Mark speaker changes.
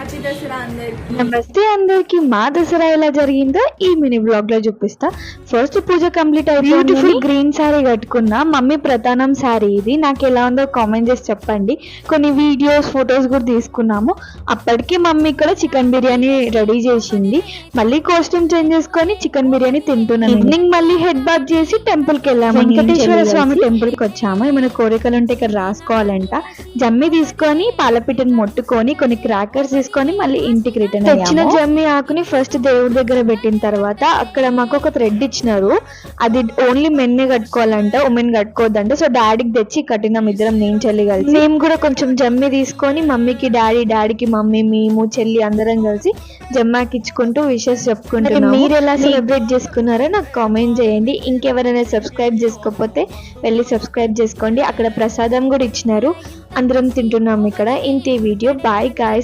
Speaker 1: Happy Dasara అందరికి.
Speaker 2: నమస్తే అందరికి. మా దసరా ఎలా జరిగిందో ఈ మినీ బ్లాగ్ లో చూపిస్తా. ఫస్ట్ పూజ కంప్లీట్ అయిపోయింది. బ్యూటిఫుల్ గ్రీన్ శారీ కట్టుకున్నా. మమ్మీ ప్రధానం శారీ ఇది. నాకు ఎలా ఉందో కామెంట్ చేసి చెప్పండి. కొన్ని వీడియోస్ ఫొటోస్ కూడా తీసుకున్నాము. అప్పటికి మమ్మీ ఇక్కడ చికెన్ బిర్యానీ రెడీ చేసింది. మళ్ళీ కాస్ట్యూమ్ చేంజ్ చేసుకొని చికెన్ బిర్యానీ తింటున్నాను. ఈవినింగ్ మళ్ళీ హెడ్ బాత్ చేసి టెంపుల్ కి వెళ్ళాము. వెంకటేశ్వర స్వామి టెంపుల్ కి వచ్చాము. ఏమైనా కోరికలు ఉంటే ఇక్కడ రాసుకోవాలంట. జమ్మి తీసుకొని పాలపిట్టని మొట్టుకొని కొన్ని క్రాకర్స్ తీసుకొని మళ్ళీ ఇంటికి రిటర్న్ తెచ్చిన జమ్మి ఆకుని ఫస్ట్ దేవుడి దగ్గర పెట్టిన తర్వాత అక్కడ మాకు ఒక థ్రెడ్ ఇచ్చినారు. అది ఓన్లీ మెన్నే కట్టుకోవాలంట, ఉమెన్ కట్టుకోవద్దంట. సో డాడీకి తెచ్చి కట్టినాం ఇద్దరం, నేను చెల్లి కలిసి. మేము కూడా కొంచెం జమ్మి తీసుకొని మమ్మీకి డాడీకి మమ్మీ, మేము చెల్లి అందరం కలిసి జమ్మాకి ఇచ్చుకుంటూ విషెస్ చెప్పుకుంటున్నాం. మీరు ఎలా సెలబ్రేట్ చేసుకున్నారో నాకు కామెంట్ చేయండి. ఇంకెవరైనా సబ్స్క్రైబ్ చేసుకోకపోతే వెళ్ళి సబ్స్క్రైబ్ చేసుకోండి. అక్కడ ప్రసాదం కూడా ఇచ్చినారు, అందరం తింటున్నాం ఇక్కడ. ఇంతే వీడియో. Bye guys.